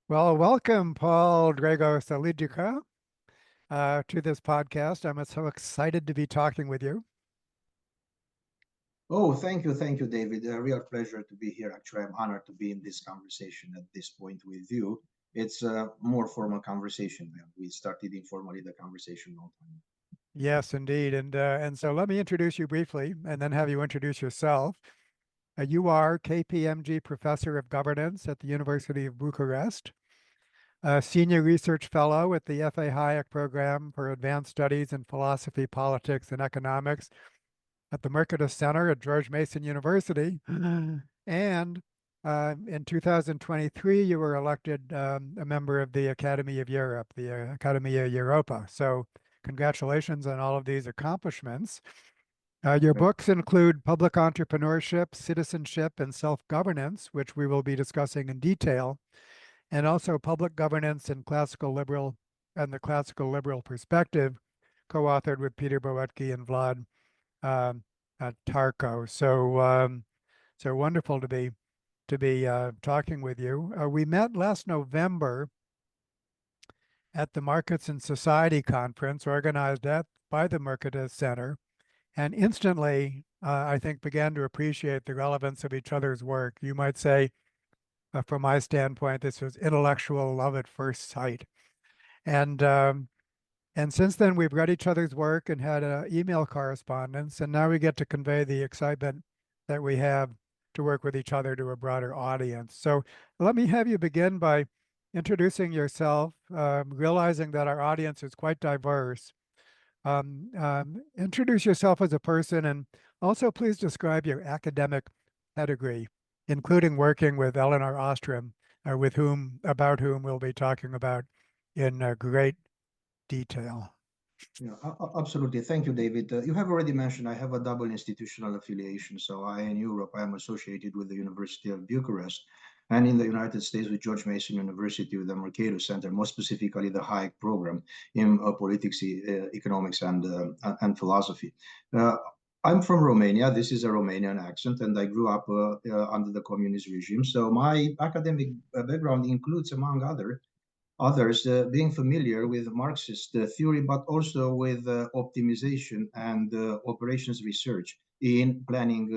Well, welcome, Paul Dragos Aligica, to this podcast. I'm so excited to be talking with you. Oh, thank you, David. A real pleasure to be here. Actually, I'm honored to be in this conversation at this point with you. It's a more formal conversation now. We started informally the conversation long time. Yes, indeed. And so let me introduce you briefly and then have you introduce yourself. You are KPMG Professor of Governance at the University of Bucharest, a Senior Research Fellow at the F.A. Hayek Program for Advanced Studies in Philosophy, Politics, and Economics at the Mercatus Center at George Mason University. And in 2023, you were elected a member of the Academy of Europe, the Academia Europa. So congratulations on all of these accomplishments. Your Thank books include Public Entrepreneurship, Citizenship, and Self-Governance, which we will be discussing in detail, and also Public Governance and the Classical Liberal Perspective, co-authored with Peter Boetke and Vlad um, Tarko. So wonderful to be talking with you. We met last November at the Markets and Society conference organized by the Mercatus Center, and instantly, I think, began to appreciate the relevance of each other's work. You might say, from my standpoint, this was intellectual love at first sight. And um, and since then, we've read each other's work and had email correspondence, and now we get to convey the excitement that we have to work with each other to a broader audience. So let me have you begin by introducing yourself, realizing that our audience is quite diverse. Introduce yourself as a person, and also please describe your academic pedigree, including working with Eleanor Ostrom, about whom we'll be talking about in great detail. you. Absolutely. Thank you, David. You have already mentioned I have a double institutional affiliation. So in Europe, I am associated with the University of Bucharest, and in the United States with George Mason University with the Mercatus Center, more specifically the Hayek Program in politics, economics, and philosophy. Uh, I'm from Romania. This is a Romanian accent, and I grew up under the communist regime. So my academic background includes, among others being familiar with Marxist theory, but also with optimization and operations research in planning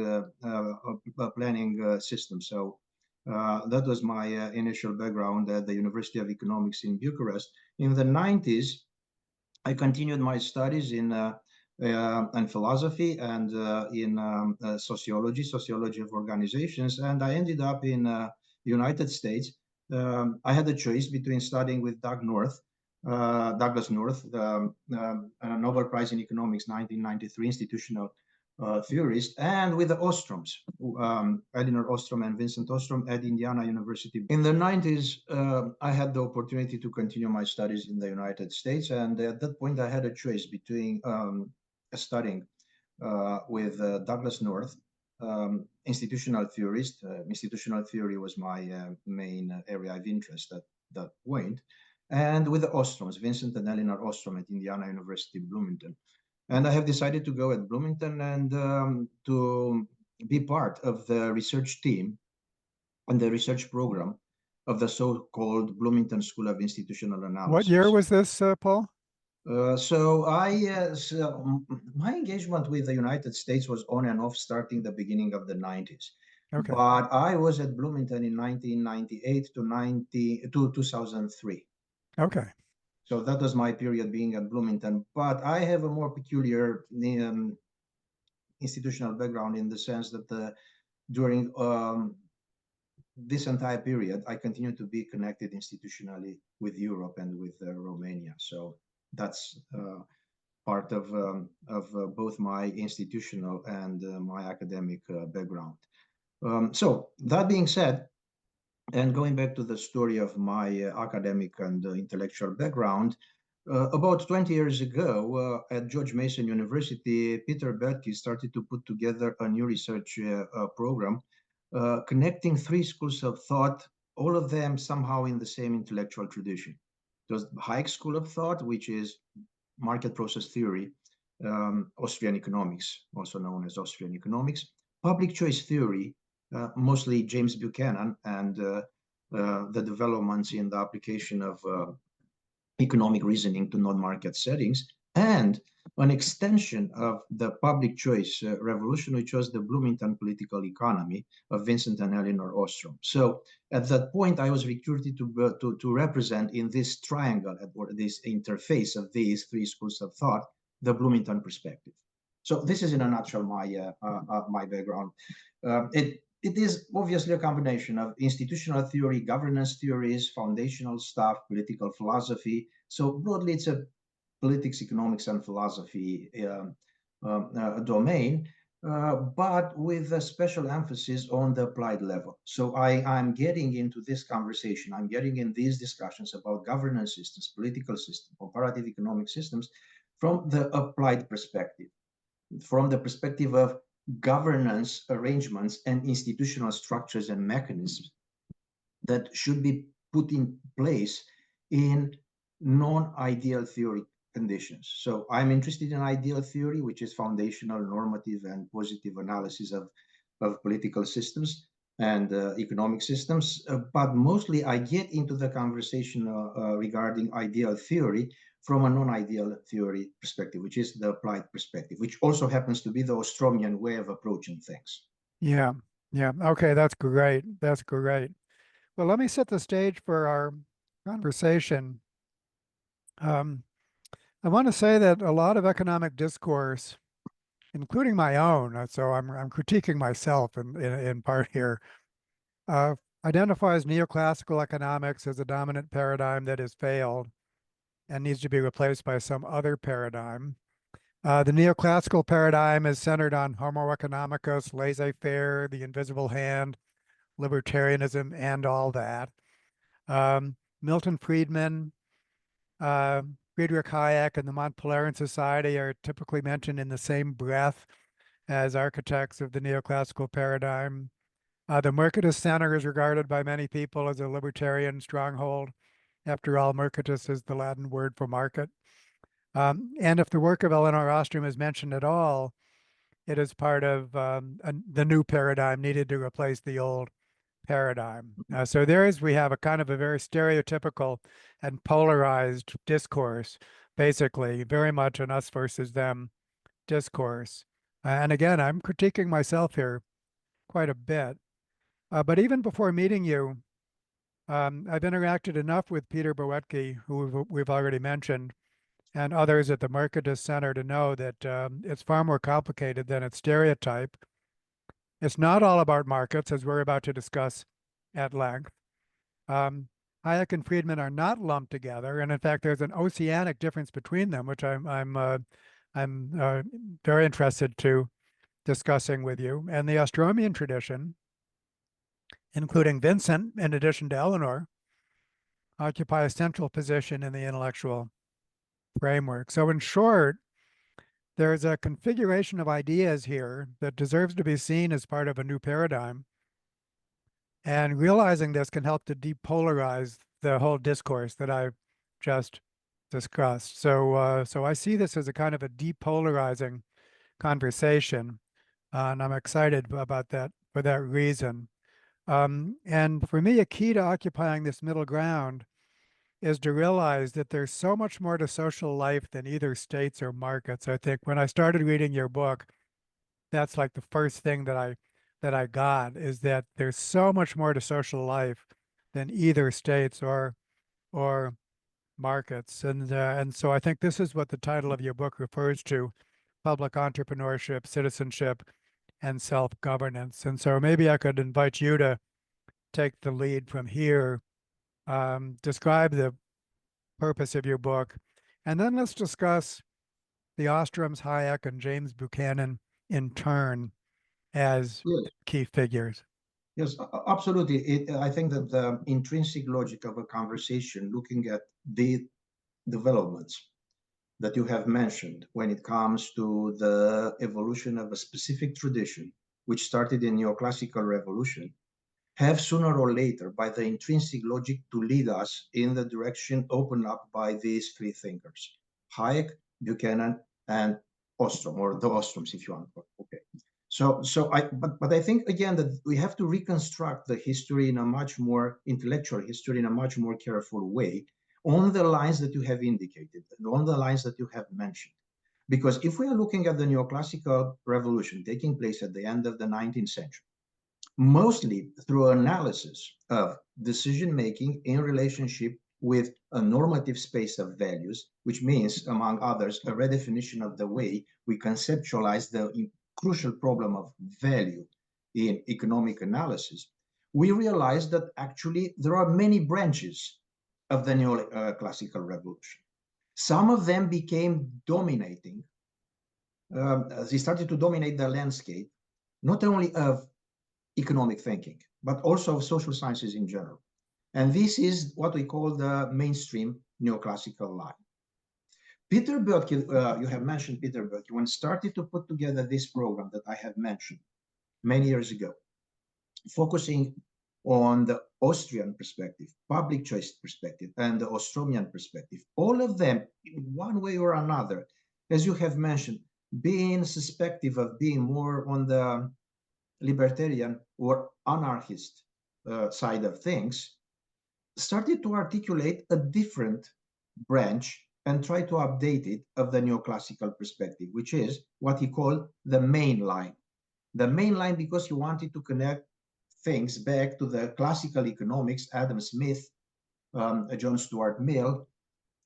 systems. So that was my initial background at the University of Economics in Bucharest. In the 90s, I continued my studies in philosophy and in sociology of organizations, and I ended up in United States. I had a choice between studying with Douglas North, the Nobel Prize in Economics, 1993 institutional theorist, and with the Ostroms, Elinor Ostrom and Vincent Ostrom at Indiana University. In the 90s, I had the opportunity to continue my studies in the United States, and at that point, I had a choice between studying with Douglas North, institutional theorist. Institutional theory was my main area of interest at that point, and with the Ostroms, Vincent and Elinor Ostrom at Indiana University, Bloomington. And I have decided to go at Bloomington and to be part of the research team and the research program of the so-called Bloomington School of Institutional What year Analysis. was this, Paul? My engagement with the United States was on and off starting the beginning of the 90s. Okay. But I was at Bloomington in 1998 to 2003. Okay. So that was my period being at Bloomington. But I have a more peculiar institutional background in the sense that during this entire period, I continued to be connected institutionally with Europe and with Romania. So that's part of both my institutional and my academic background. So that being said, and going back to the story of my academic and intellectual background, about 20 years ago at George Mason University, Peter Boetke started to put together a new research program connecting three schools of thought, all of them somehow in the same intellectual tradition. There's Hayek School of Thought, which is market process theory, Austrian economics, also known as Austrian economics, public choice theory, mostly James Buchanan and the developments in the application of economic reasoning to non-market settings, and an extension of the public choice revolution, which was the Bloomington political economy of Vincent and Eleanor Ostrom. So at that point, I was recruited to represent in this triangle, or this interface of these three schools of thought, the Bloomington perspective. So this is in a nutshell my background. It is obviously a combination of institutional theory, governance theories, foundational stuff, political philosophy. So broadly, it's a politics, economics, and philosophy domain, but with a special emphasis on the applied level. So I'm getting into this conversation, I'm getting in these discussions about governance systems, political systems, comparative economic systems from the applied perspective, from the perspective of governance arrangements and institutional structures and mechanisms that should be put in place in non-ideal theory conditions. So I'm interested in ideal theory, which is foundational, normative, and positive analysis of political systems and economic systems. But mostly I get into the conversation regarding ideal theory from a non-ideal theory perspective, which is the applied perspective, which also happens to be the Ostromian way of approaching things. Yeah. Yeah. Okay. That's great. That's great. Well, let me set the stage for our conversation. I want to say that a lot of economic discourse, including my own, so I'm critiquing myself in part here, identifies neoclassical economics as a dominant paradigm that has failed and needs to be replaced by some other paradigm. The neoclassical paradigm is centered on homo economicus, laissez-faire, the invisible hand, libertarianism, and all that. Milton Friedman, Friedrich Hayek, and the Mont Pelerin Society are typically mentioned in the same breath as architects of the neoclassical paradigm. The Mercatus Center is regarded by many people as a libertarian stronghold. After all, Mercatus is the Latin word for market. And if the work of Eleanor Ostrom is mentioned at all, it is part of the new paradigm needed to replace the old paradigm. So we have a kind of a very stereotypical and polarized discourse, basically, very much an us versus them discourse. And again, I'm critiquing myself here quite a bit. But even before meeting you, I've interacted enough with Peter Boetke, who we've already mentioned, and others at the Mercatus Center to know that it's far more complicated than its stereotype. It's not all about markets, as we're about to discuss at length. Hayek and Friedman are not lumped together, and in fact, there's an oceanic difference between them, which I'm very interested to discussing with you. And the Ostromian tradition, including Vincent, in addition to Eleanor, occupy a central position in the intellectual framework. So in short, there's a configuration of ideas here that deserves to be seen as part of a new paradigm. And realizing this can help to depolarize the whole discourse that I've just discussed. So, so I see this as a kind of a depolarizing conversation, and I'm excited about that for that reason. And for me, a key to occupying this middle ground is to realize that there's so much more to social life than either states or markets. I think when I started reading your book, that's like the first thing that I got, is that there's so much more to social life than either states or markets. And so I think this is what the title of your book refers to: public entrepreneurship, citizenship, and self-governance. And so maybe I could invite you to take the lead from here, describe the purpose of your book, and then let's discuss the Ostroms, Hayek, and James Buchanan in turn as Yes. key figures. Yes, absolutely. I think that the intrinsic logic of a conversation, looking at the developments that you have mentioned when it comes to the evolution of a specific tradition, which started in neoclassical revolution, have sooner or later, by the intrinsic logic, to lead us in the direction opened up by these three thinkers: Hayek, Buchanan, and Ostrom, or the Ostroms, if you want. Okay. But I think again that we have to reconstruct the history in a much more intellectual history in a much more careful way on the lines that you have indicated, on the lines that you have mentioned. Because if we are looking at the neoclassical revolution taking place at the end of the 19th century, mostly through analysis of decision-making in relationship with a normative space of values, which means, among others, a redefinition of the way we conceptualize the crucial problem of value in economic analysis, we realize that actually there are many branches of the neoclassical revolution. Some of them became dominating. They started to dominate the landscape, not only of economic thinking, but also of social sciences in general. And this is what we call the mainstream neoclassical line. Peter Boetke, you have mentioned Peter Boetke, when started to put together this program that I have mentioned many years ago, focusing on the Austrian perspective, public choice perspective, and the Ostromian perspective, all of them, in one way or another, as you have mentioned, being suspected of being more on the libertarian or anarchist side of things, started to articulate a different branch and try to update it of the neoclassical perspective, which is what he called the main line. The main line because he wanted to connect things back to the classical economics, Adam Smith, John Stuart Mill,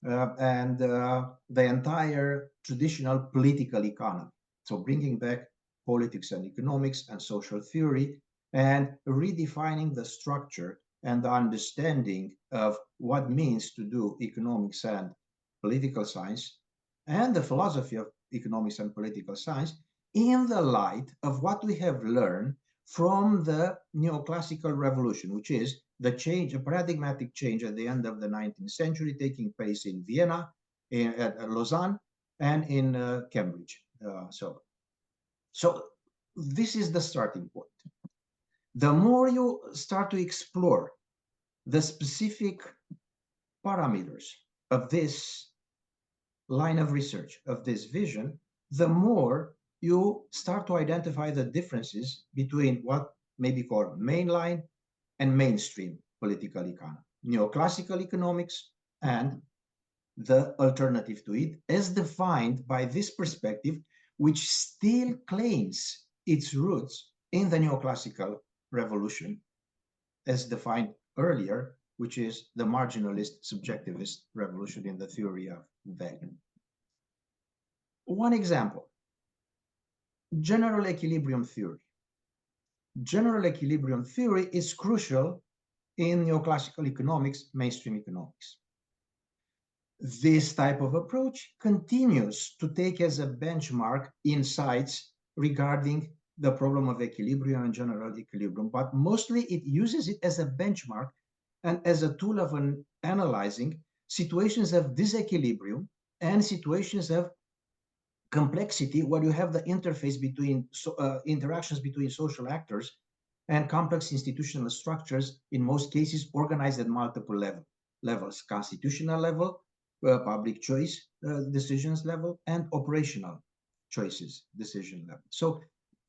and the entire traditional political economy. So bringing back politics and economics and social theory and redefining the structure and the understanding of what means to do economics and political science and the philosophy of economics and political science in the light of what we have learned from the neoclassical revolution, which is the change, a paradigmatic change at the end of the 19th century taking place in Vienna, at Lausanne, and in Cambridge. So this is the starting point. The more you start to explore the specific parameters of this line of research, of this vision, the more you start to identify the differences between what may be called mainline and mainstream political economy, neoclassical economics, and the alternative to it, as defined by this perspective, which still claims its roots in the neoclassical revolution, as defined earlier, which is the marginalist subjectivist revolution in the theory of value. One example, general equilibrium theory. General equilibrium theory is crucial in neoclassical economics, mainstream economics. This type of approach continues to take as a benchmark insights regarding the problem of equilibrium and general equilibrium, but mostly it uses it as a benchmark and as a tool of analyzing situations of disequilibrium and situations of complexity where you have the interface between interactions between social actors and complex institutional structures, in most cases organized at multiple levels, constitutional level, public choice decisions level, and operational choices decision level. So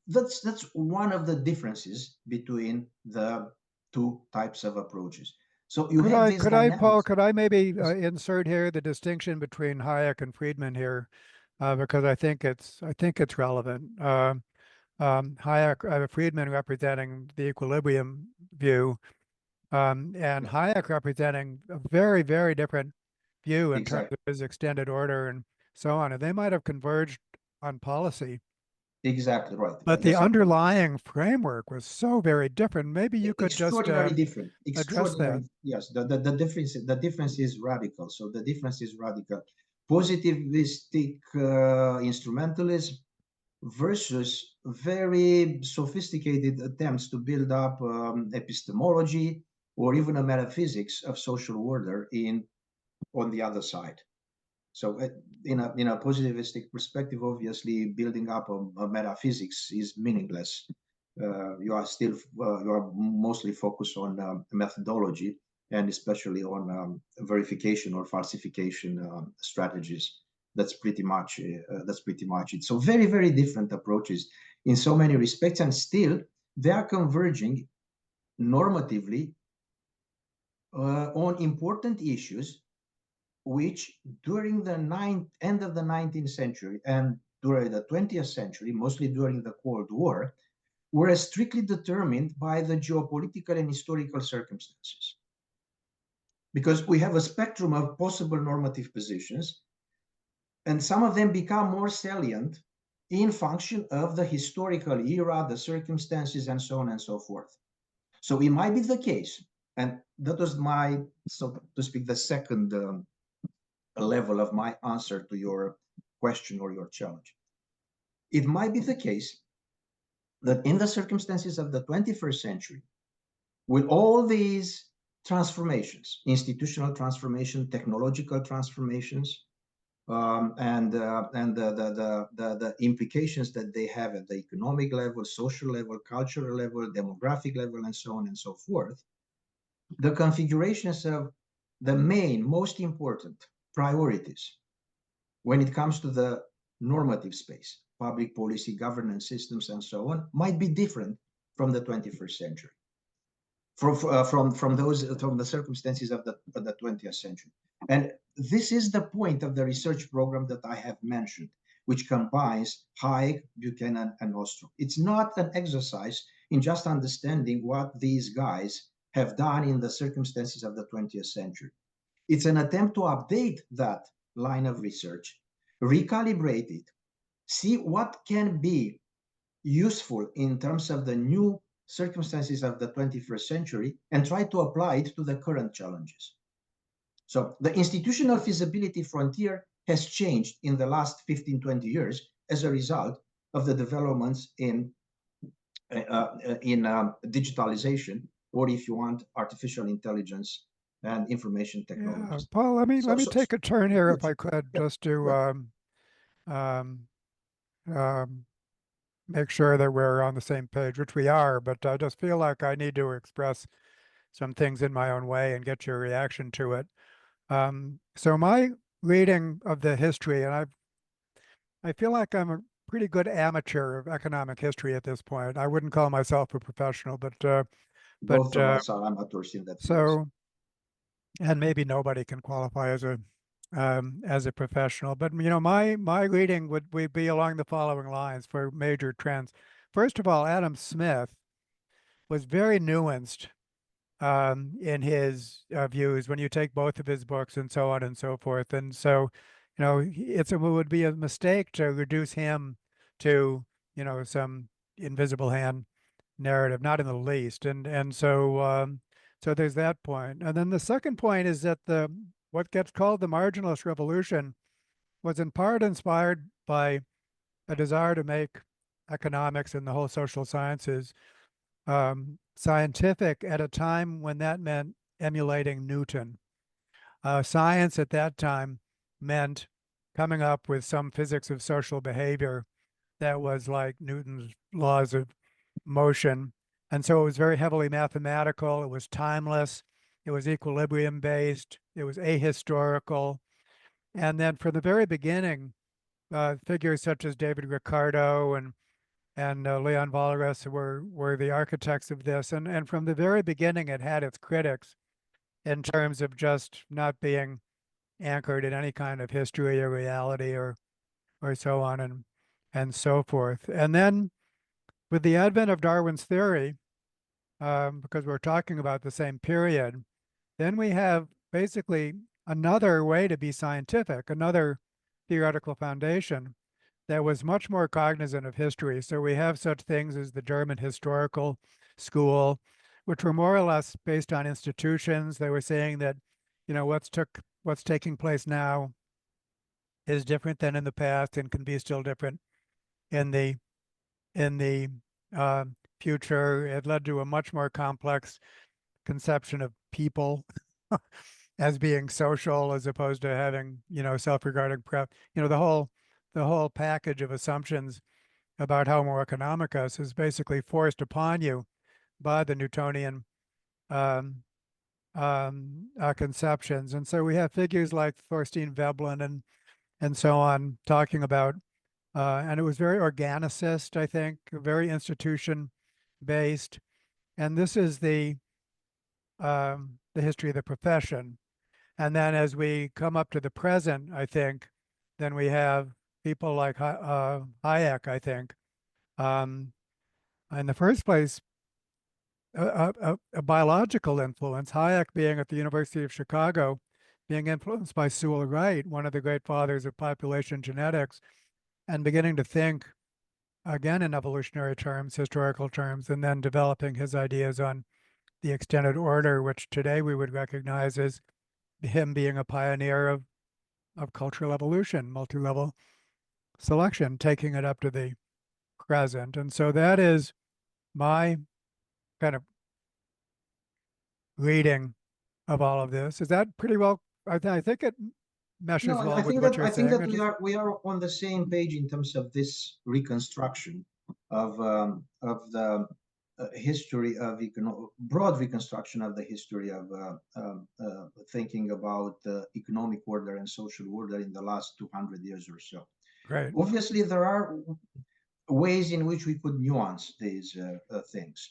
that's one of the differences between the two types of approaches. So you have these dynamics. Paul, could I maybe insert here the distinction between Hayek and Friedman here, because I think it's relevant. Friedman representing the equilibrium view, and Hayek representing a very, very different view in terms of his extended order and so on. And they might have converged on policy. Exactly right. But the underlying framework was so very different. Maybe you could just different. Address that. Yes, the difference is radical. So the difference is radical. Positivistic instrumentalism versus very sophisticated attempts to build up epistemology or even a metaphysics of social order on the other side. So in a positivistic perspective, obviously building up a metaphysics is meaningless. You are mostly focused on methodology and especially on verification or falsification strategies. That's pretty much it. So very, very different approaches. in so many respects, and still they are converging normatively on important issues which during the end of the 19th century and during the 20th century, mostly during the Cold War, were strictly determined by the geopolitical and historical circumstances. Because we have a spectrum of possible normative positions, and some of them become more salient in function of the historical era, the circumstances, and so on and so forth. So it might be the case, and that was my, so to speak, the second level of my answer to your question or your challenge. It might be the case that in the circumstances of the 21st century, with all these transformations, institutional transformation, technological transformations, and the implications that they have at the economic level, social level, cultural level, demographic level, and so on and so forth, the configurations of the main, most important priorities when it comes to the normative space, public policy, governance systems, and so on, might be different from the 21st century, from the circumstances of the 20th century. And this is the point of the research program that I have mentioned, which combines Hayek, Buchanan, and Ostrom. It's not an exercise in just understanding what these guys have done in the circumstances of the 20th century. It's an attempt to update that line of research, recalibrate it, see what can be useful in terms of the new circumstances of the 21st century, and try to apply it to the current challenges. So the institutional feasibility frontier has changed in the last 15, 20 years as a result of the developments in digitalization, or if you want, artificial intelligence and information technologies. Yeah, Paul, let me take a turn here, if I could, just to make sure that we're on the same page, which we are, but I just feel like I need to express some things in my own way and get your reaction to it. So my reading of the history, and I feel like I'm a pretty good amateur of economic history at this point. I wouldn't call myself a professional, but both of us are amateurs in that case. So, and maybe nobody can qualify as a professional, but you know, my reading would be along the following lines for major trends. First of all, Adam Smith was very nuanced in his views when you take both of his books and so on and so forth. And so, you know, it would be a mistake to reduce him to, you know, some invisible hand narrative, not in the least. And so so there's that point. And then the second point is that what gets called the marginalist revolution was in part inspired by a desire to make economics and the whole social sciences scientific at a time when that meant emulating Newton. Science at that time meant coming up with some physics of social behavior that was like Newton's laws of motion. And so it was very heavily mathematical. It was timeless. It was equilibrium based. It was ahistorical. And then from the very beginning, figures such as David Ricardo and Leon Walras were the architects of this. And from the very beginning, it had its critics in terms of just not being anchored in any kind of history or reality or so on and so forth. And then with the advent of Darwin's theory, because we're talking about the same period, then we have basically another way to be scientific, another theoretical foundation that was much more cognizant of history. So we have such things as the German historical school, which were more or less based on institutions. They were saying that, you know, what's taking place now is different than in the past and can be still different in the future. It led to a much more complex conception of people as being social as opposed to having, you know, self-regarding you know, the whole package of assumptions about homo economicus is basically forced upon you by the Newtonian conceptions. And so we have figures like Thorstein Veblen and so on talking about And it was very organicist, I think, very institution-based. And this is the history of the profession. And then as we come up to the present, I think, then we have people like Hayek, I think. In the first place, a biological influence, Hayek being at the University of Chicago, being influenced by Sewall Wright, one of the great fathers of population genetics, and beginning to think again in evolutionary terms, historical terms, and then developing his ideas on the extended order, which today we would recognize as him being a pioneer of cultural evolution, multi-level selection, taking it up to the present. And so that is my kind of reading of all of this. Is that pretty well? I think it meshes No, well with what you're I think saying. that we are on the same page in terms of this reconstruction of the history of broad reconstruction of the history of thinking about economic order and social order in the last 200 years or so. Great. Obviously, there are ways in which we could nuance these things.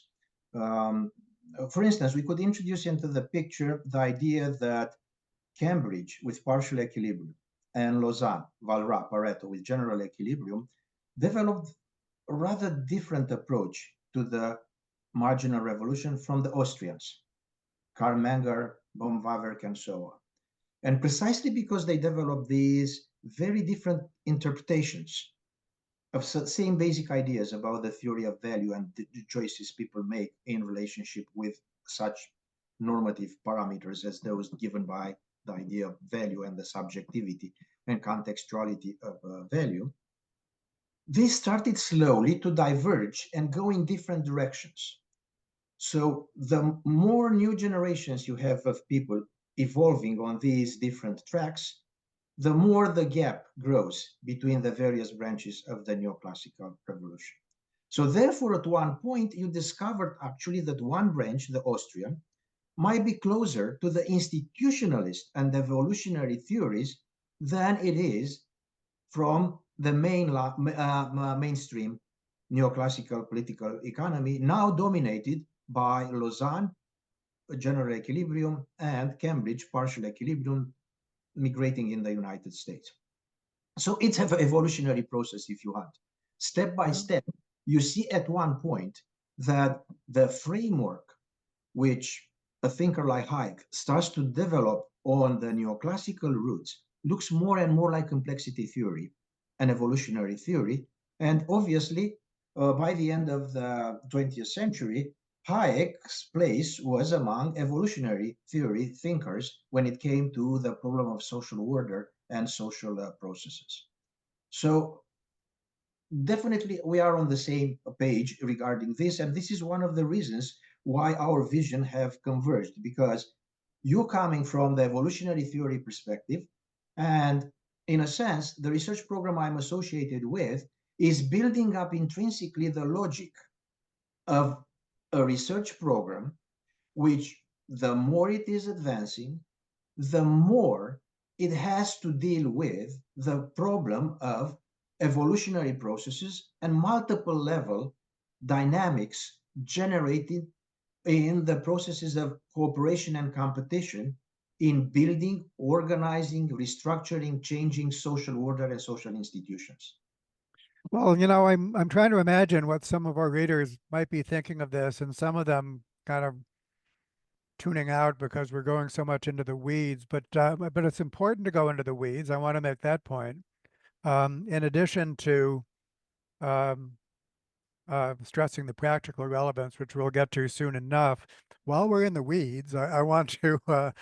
For instance, we could introduce into the picture the idea that Cambridge with partial equilibrium and Lausanne, Walras, Pareto with general equilibrium developed a rather different approach to the marginal revolution from the Austrians, Karl Menger, Baum-Wawerk, and so on. And precisely because they developed these very different interpretations of same basic ideas about the theory of value and the choices people make in relationship with such normative parameters as those given by the idea of value and the subjectivity and contextuality of value, they started slowly to diverge and go in different directions. So the more new generations you have of people evolving on these different tracks, the more the gap grows between the various branches of the neoclassical revolution. So therefore, at one point, you discovered actually that one branch, the Austrian, might be closer to the institutionalist and evolutionary theories than it is from the mainstream neoclassical political economy, now dominated by Lausanne, general equilibrium, and Cambridge, partial equilibrium, migrating in the United States. So it's an evolutionary process, if you want. Step by step, you see at one point that the framework which a thinker like Hayek starts to develop on the neoclassical roots looks more and more like complexity theory and evolutionary theory. And obviously, by the end of the 20th century, Hayek's place was among evolutionary theory thinkers when it came to the problem of social order and social processes. So definitely we are on the same page regarding this, and this is one of the reasons why our vision have converged, because you coming from the evolutionary theory perspective, and in a sense, the research program I'm associated with is building up intrinsically the logic of a research program, which the more it is advancing, the more it has to deal with the problem of evolutionary processes and multiple level dynamics generated in the processes of cooperation and competition in building, organizing, restructuring, changing social order and social institutions. Well, I'm trying to imagine what some of our readers might be thinking of this, and some of them kind of tuning out because we're going so much into the weeds. But it's important to go into the weeds. I want to make that point. In addition to um, stressing the practical relevance, which we'll get to soon enough, while we're in the weeds, I want to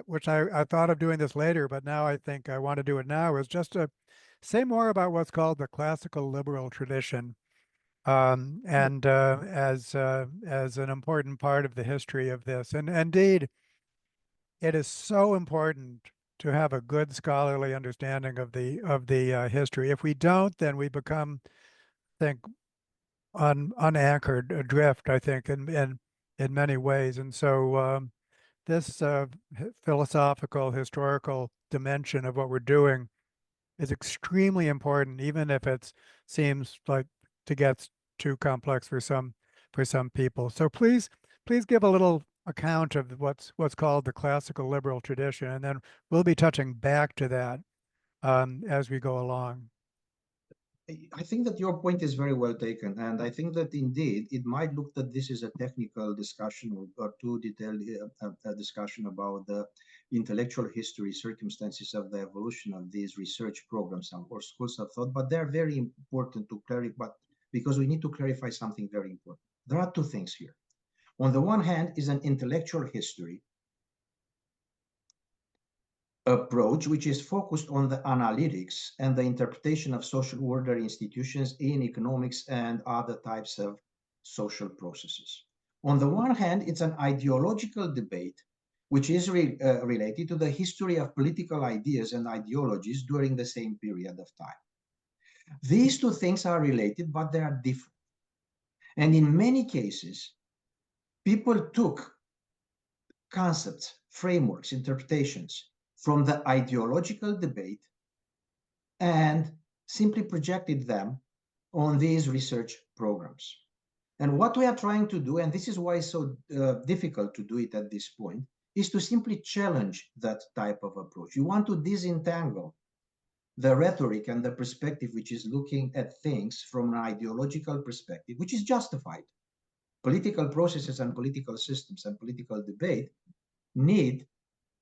which I thought of doing this later, but now I think I want to do it now, is just to say more about what's called the classical liberal tradition, and as an important part of the history of this. And indeed, it is so important to have a good scholarly understanding of the history. If we don't, then we become, I think, unanchored, adrift, I think, in many ways. And so this philosophical, historical dimension of what we're doing is extremely important, even if it seems like to get too complex for some people. So please give a little account of what's called the classical liberal tradition, and then we'll be touching back to that as we go along. I think that your point is very well taken, and I think that indeed it might look that this is a technical discussion or too detailed discussion about the intellectual history, circumstances of the evolution of these research programs or schools of thought, but they're very important to clarify, but because we need to clarify something very important. There are two things here. On the one hand is an intellectual history approach, which is focused on the analytics and the interpretation of social order institutions in economics and other types of social processes. On the one hand, it's an ideological debate, which is related to the history of political ideas and ideologies during the same period of time. These two things are related, but they are different. And in many cases, people took concepts, frameworks, interpretations from the ideological debate and simply projected them on these research programs. And what we are trying to do, and this is why it's so difficult to do it at this point, is to simply challenge that type of approach. You want to disentangle the rhetoric and the perspective which is looking at things from an ideological perspective, which is justified. Political processes and political systems and political debate need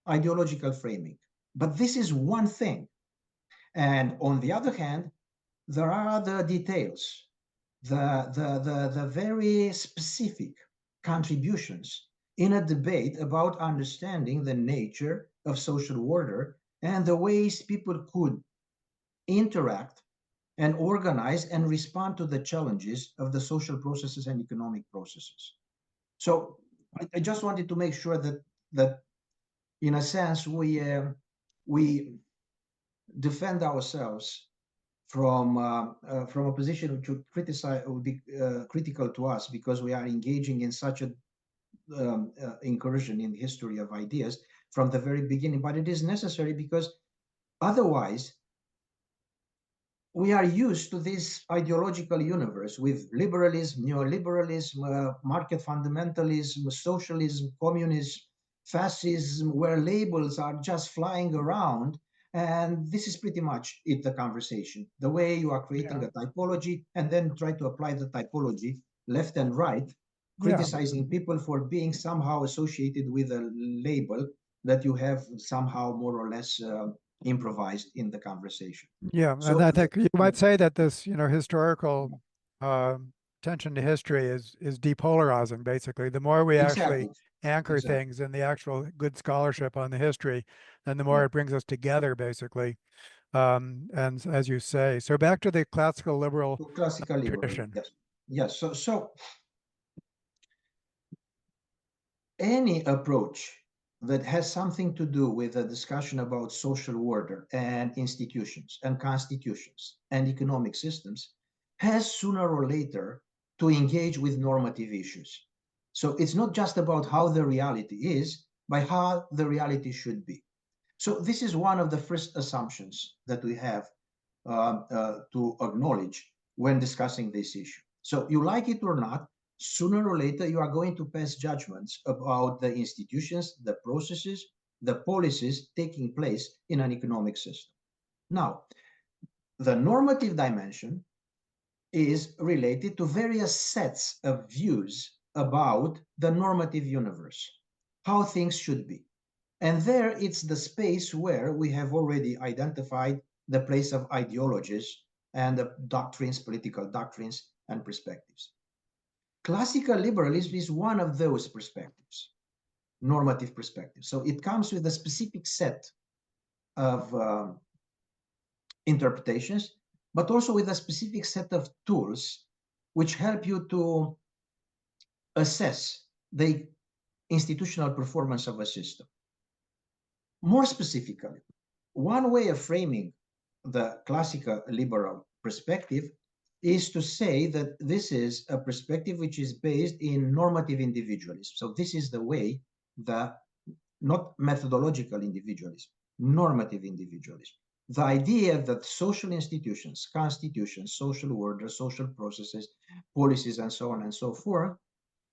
ideological framing. But this is one thing. And on the other hand, there are the details, the very specific contributions in a debate about understanding the nature of social order and the ways people could interact and organize and respond to the challenges of the social processes and economic processes. So I just wanted to make sure that in a sense we defend ourselves from a position which would be critical to us, because we are engaging in such a incursion in the history of ideas from the very beginning. But it is necessary, because otherwise we are used to this ideological universe with liberalism, neoliberalism, market fundamentalism, socialism, communism, fascism, where labels are just flying around. And this is pretty much it, the conversation. The way you are creating a typology and then try to apply the typology left and right, criticizing people for being somehow associated with a label that you have somehow more or less improvised in the conversation. Yeah, So, and I think you might say that this, historical attention to history is depolarizing, basically. The more we actually anchor things in the actual good scholarship on the history, then the more it brings us together, basically. And as you say, so back to the classical liberal tradition. Yes. So any approach that has something to do with a discussion about social order and institutions and constitutions and economic systems has sooner or later to engage with normative issues. So it's not just about how the reality is, but how the reality should be. So this is one of the first assumptions that we have to acknowledge when discussing this issue. So you like it or not, sooner or later you are going to pass judgments about the institutions, the processes, the policies taking place in an economic system. Now, the normative dimension is related to various sets of views about the normative universe, how things should be. And there it's the space where we have already identified the place of ideologies and the doctrines, political doctrines and perspectives. Classical liberalism is one of those perspectives, normative perspectives. So it comes with a specific set of interpretations, but also with a specific set of tools which help you to assess the institutional performance of a system. More specifically, one way of framing the classical liberal perspective is to say that this is a perspective which is based in normative individualism. So this is the way that, not methodological individualism, normative individualism. the idea that social institutions, constitutions, social order, social processes, policies, and so on and so forth,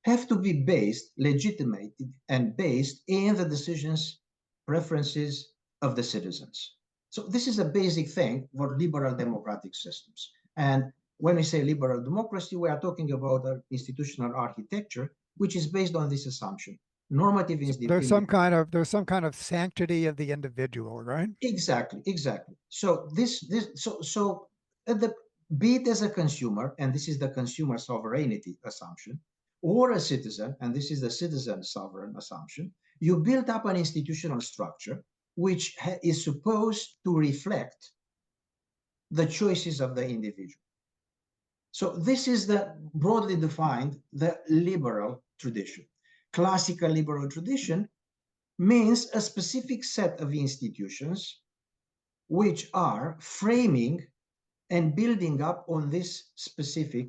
have to be based, legitimated, and based in the decisions, preferences of the citizens. So this is a basic thing for liberal democratic systems. And when we say liberal democracy, we are talking about an institutional architecture which is based on this assumption. Normative There's some kind of sanctity of the individual, right? Exactly. So so at the be it as a consumer, and this is the consumer sovereignty assumption, or a citizen, and this is the citizen sovereign assumption, you build up an institutional structure which is supposed to reflect the choices of the individual. So this is the broadly defined the liberal tradition. Classical liberal tradition means a specific set of institutions which are framing and building up on this specific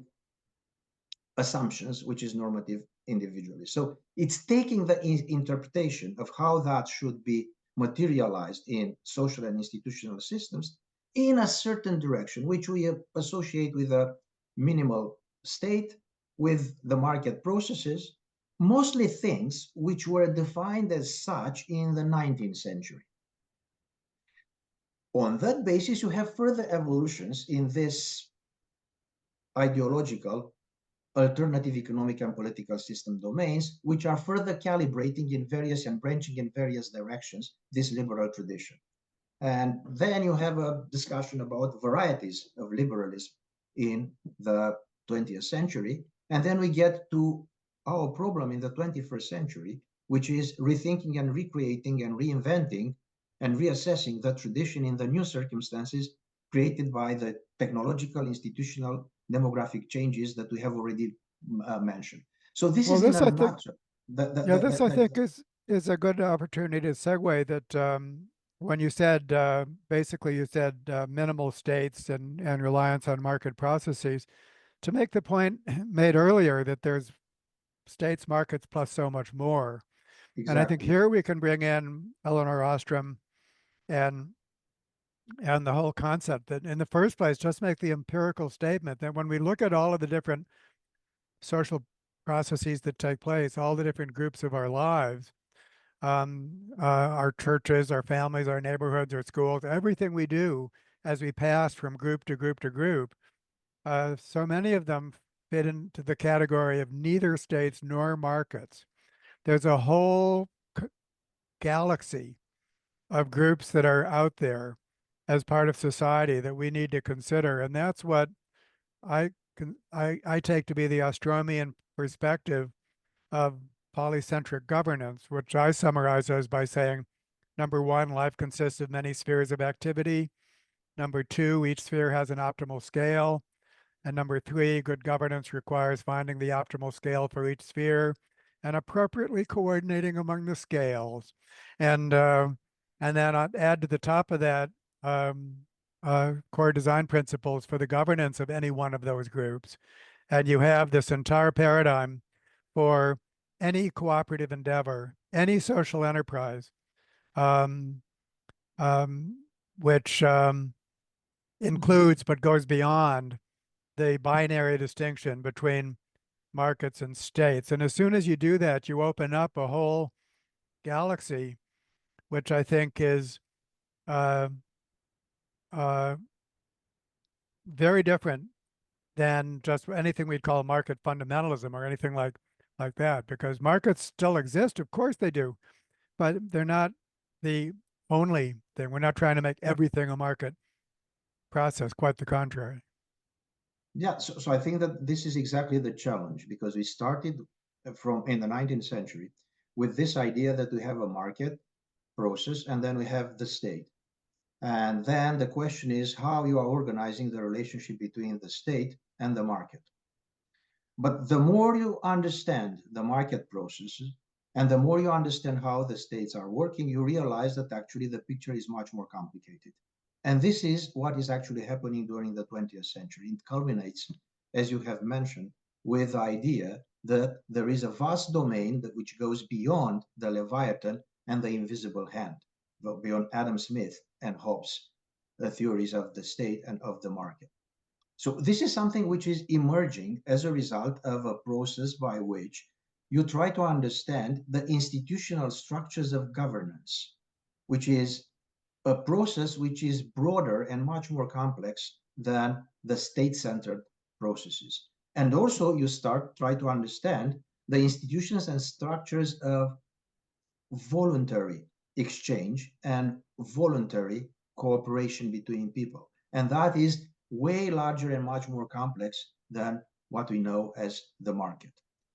assumptions, which is normative individually. So it's taking the interpretation of how that should be materialized in social and institutional systems in a certain direction, which we associate with a minimal state, with the market processes, mostly things which were defined as such in the 19th century. On that basis, you have further evolutions in this ideological, alternative economic and political system domains, which are further calibrating in various and branching in various directions this liberal tradition. And then you have a discussion about varieties of liberalism in the 20th century. And then we get to our problem in the 21st century, which is rethinking and recreating and reinventing and reassessing the tradition in the new circumstances created by the technological, institutional, demographic changes that we have already mentioned. So this Well, is in this a I think, nutshell. yeah, this I think is a good opportunity to segue that when you said basically you said minimal states and reliance on market processes, to make the point made earlier that there's states, markets, plus so much more. And I think Exactly. here we can bring in Eleanor Ostrom and the whole concept that in the first place, just make the empirical statement that when we look at all of the different social processes that take place, all the different groups of our lives, our churches, our families, our neighborhoods, our schools, everything we do as we pass from group to group to group, so many of them fit into the category of neither states nor markets. There's a whole galaxy of groups that are out there as part of society that we need to consider. And that's what I take to be the Ostromian perspective of polycentric governance, which I summarize as by saying, number one, life consists of many spheres of activity. Number two, each sphere has an optimal scale. And number three, good governance requires finding the optimal scale for each sphere and appropriately coordinating among the scales. And then I'd add to the top of that core design principles for the governance of any one of those groups. And you have this entire paradigm for any cooperative endeavor, any social enterprise, um, which includes but goes beyond the binary distinction between markets and states. And as soon as you do that, you open up a whole galaxy, which I think is uh, uh, very different than just anything we'd call market fundamentalism or anything like that, because markets still exist. Of course they do, but they're not the only thing. We're not trying to make everything a market process, quite the contrary. Yeah, so I think that this is exactly the challenge because we started from in the 19th century with this idea that we have a market process and then we have the state. And then the question is how you are organizing the relationship between the state and the market. But the more you understand the market processes and the more you understand how the states are working, you realize that actually the picture is much more complicated. And this is what is actually happening during the 20th century. It culminates, as you have mentioned, with the idea that there is a vast domain that which goes beyond the Leviathan and the invisible hand, beyond Adam Smith and Hobbes' theories of the state and of the market. So this is something which is emerging as a result of a process by which you try to understand the institutional structures of governance, which is a process which is broader and much more complex than the state-centered processes. And also you try to understand the institutions and structures of voluntary exchange and voluntary cooperation between people. And that is way larger and much more complex than what we know as the market.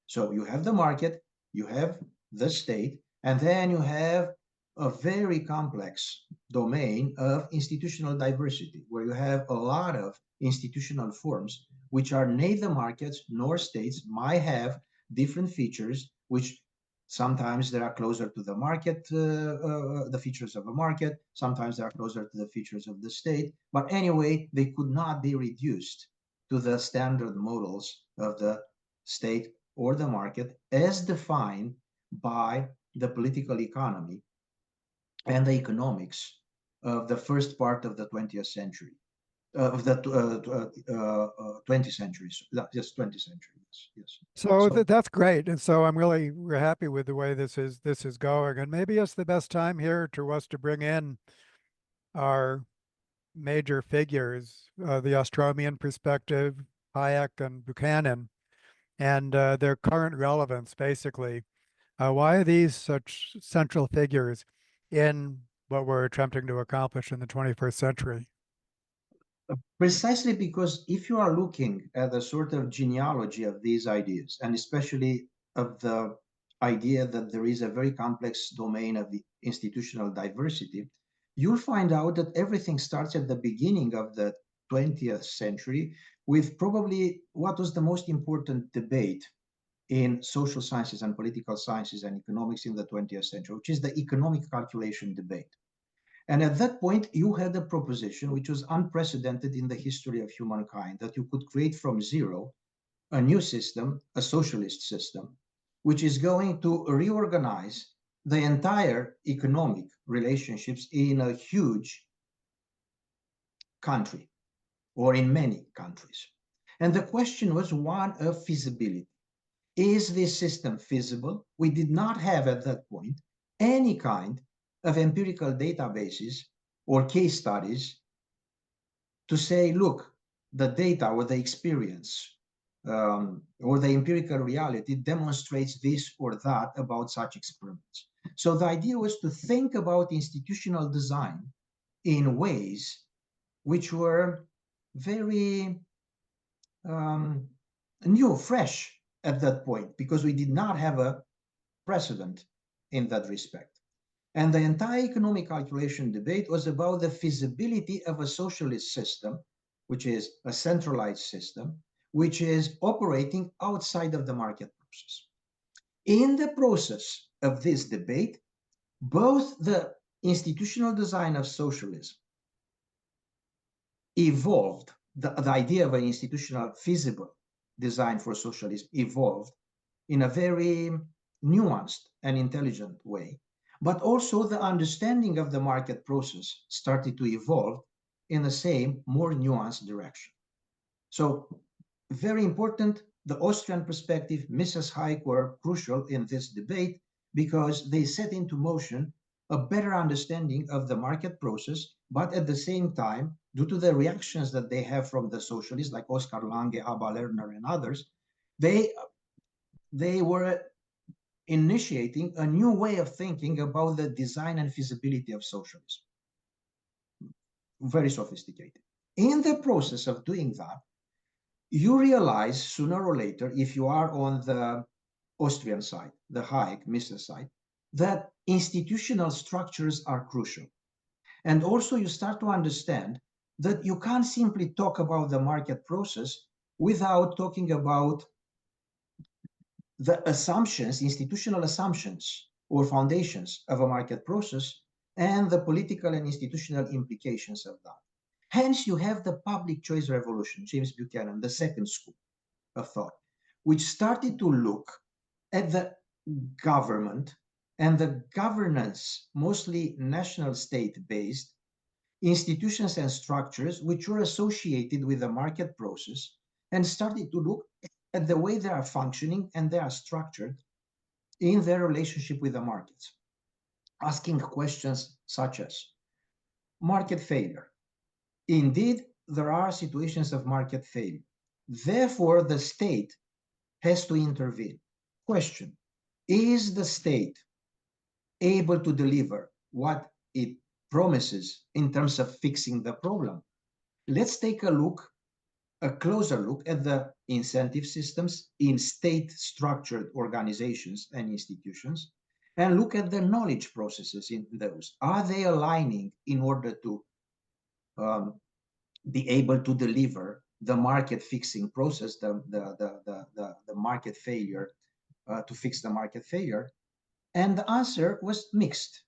So you have the market, you have the state, and then you have a very complex domain of institutional diversity, where you have a lot of institutional forms which are neither markets nor states, might have different features which sometimes they are closer to the market, the features of a market. Sometimes they are closer to the features of the state. But anyway, they could not be reduced to the standard models of the state or the market as defined by the political economy and the economics of the first part of the 20th century. Of the 20th century, yes, 20th century, yes. So that's great, and so we're happy with the way this is going, and maybe it's the best time here to us to bring in our major figures, the Ostromian perspective, Hayek and Buchanan, and their current relevance, basically. Why are these such central figures in what we're attempting to accomplish in the 21st century? Precisely because if you are looking at the sort of genealogy of these ideas, and especially of the idea that there is a very complex domain of the institutional diversity, you'll find out that everything starts at the beginning of the 20th century with probably what was the most important debate in social sciences and political sciences and economics in the 20th century, which is the economic calculation debate. And at that point, you had a proposition which was unprecedented in the history of humankind, that you could create from zero a new system, a socialist system, which is going to reorganize the entire economic relationships in a huge country or in many countries. And the question was one of feasibility. Is this system feasible? We did not have at that point any kind of empirical databases or case studies to say, look, the data or the experience or the empirical reality demonstrates this or that about such experiments. So the idea was to think about institutional design in ways which were very new, fresh at that point, because we did not have a precedent in that respect. And the entire economic calculation debate was about the feasibility of a socialist system, which is a centralized system, which is operating outside of the market process. In the process of this debate, both the institutional design of socialism evolved, the idea of an institutional feasible design for socialism evolved in a very nuanced and intelligent way. But also the understanding of the market process started to evolve in the same, more nuanced direction. So very important, the Austrian perspective, Mrs. Hayek were crucial in this debate because they set into motion a better understanding of the market process, but at the same time, due to the reactions that they have from the socialists like Oskar Lange, Abba Lerner, and others, they were initiating a new way of thinking about the design and feasibility of socialism. Very sophisticated. In the process of doing that, you realize sooner or later, if you are on the Austrian side, the Hayek, Mr. side, that institutional structures are crucial. And also you start to understand that you can't simply talk about the market process without talking about the assumptions, institutional assumptions or foundations of a market process and the political and institutional implications of that. Hence, you have the public choice revolution, James Buchanan, the second school of thought, which started to look at the government and the governance, mostly national state-based, institutions and structures which were associated with the market process and started to look at the way they are functioning and they are structured in their relationship with the markets, asking questions such as market failure. Indeed, there are situations of market failure. Therefore, the state has to intervene. Question: is the state able to deliver what it promises in terms of fixing the problem? Let's take a closer look at the incentive systems in state-structured organizations and institutions, and look at the knowledge processes in those. Are they aligning in order to be able to deliver the market fixing process, the market failure, to fix the market failure? And the answer was mixed,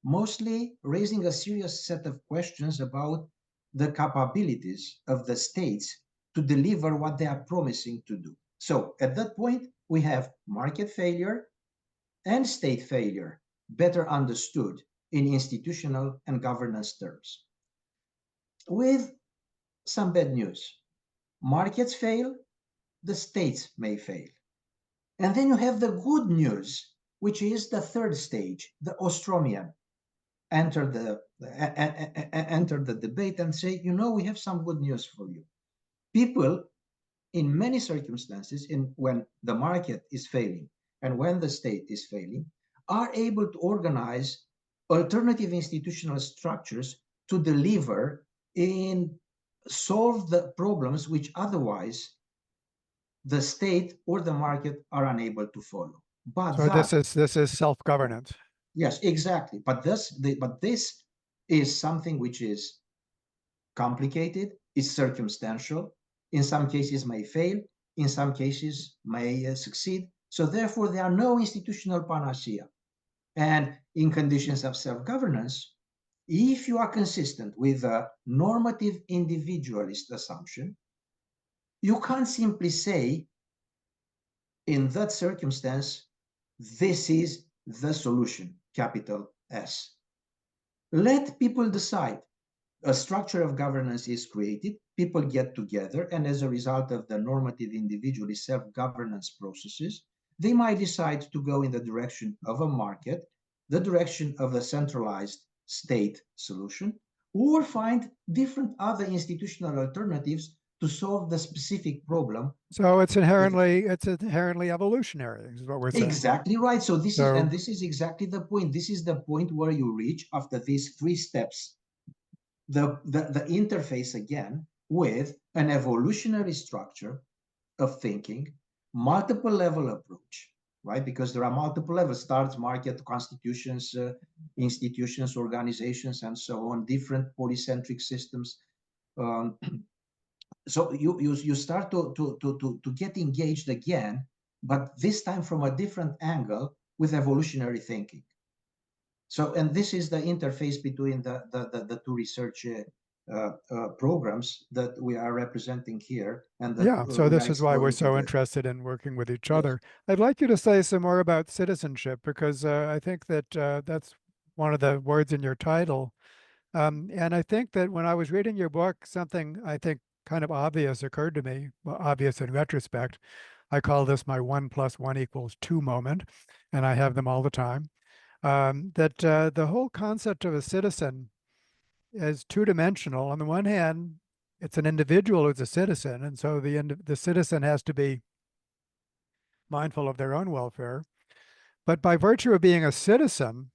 mostly raising a serious set of questions about the capabilities of the states to deliver what they are promising to do. So at that point, we have market failure and state failure better understood in institutional and governance terms. With some bad news. Markets fail, the states may fail. And then you have the good news, which is the third stage, the Ostromian. Enter the debate and say, you know, we have some good news for you. People, in many circumstances, when the market is failing and when the state is failing, are able to organize alternative institutional structures to deliver in solve the problems which otherwise the state or the market are unable to follow. But so this is self-governance. Yes, exactly. But this is something which is complicated, is circumstantial, in some cases may fail, in some cases may succeed. So therefore, there are no institutional panacea. And in conditions of self-governance, if you are consistent with a normative individualist assumption, you can't simply say, in that circumstance, this is the solution, capital S. Let people decide. A structure of governance is created, people get together, and as a result of the normative individualist self-governance processes, they might decide to go in the direction of a market, the direction of a centralized state solution, or find different other institutional alternatives to solve the specific problem. So it's inherently evolutionary, is what we're saying. Exactly right. So this is exactly the point. This is the point where you reach after these three steps. The interface again with an evolutionary structure of thinking, multiple level approach, right? Because there are multiple levels: starts, market, constitutions, institutions, organizations, and so on, different polycentric systems. So you start to get engaged again, but this time from a different angle with evolutionary thinking. So, and this is the interface between the two research programs that we are representing here. And so this is why we're so interested in working with each other. I'd like you to say some more about citizenship, because I think that that's one of the words in your title. And I think that when I was reading your book, something I think kind of obvious occurred to me, well, obvious in retrospect. I call this my 1 + 1 = 2 moment, and I have them all the time. That the whole concept of a citizen is two-dimensional. On the one hand, it's an individual who's a citizen, and so the citizen has to be mindful of their own welfare. But by virtue of being a citizen,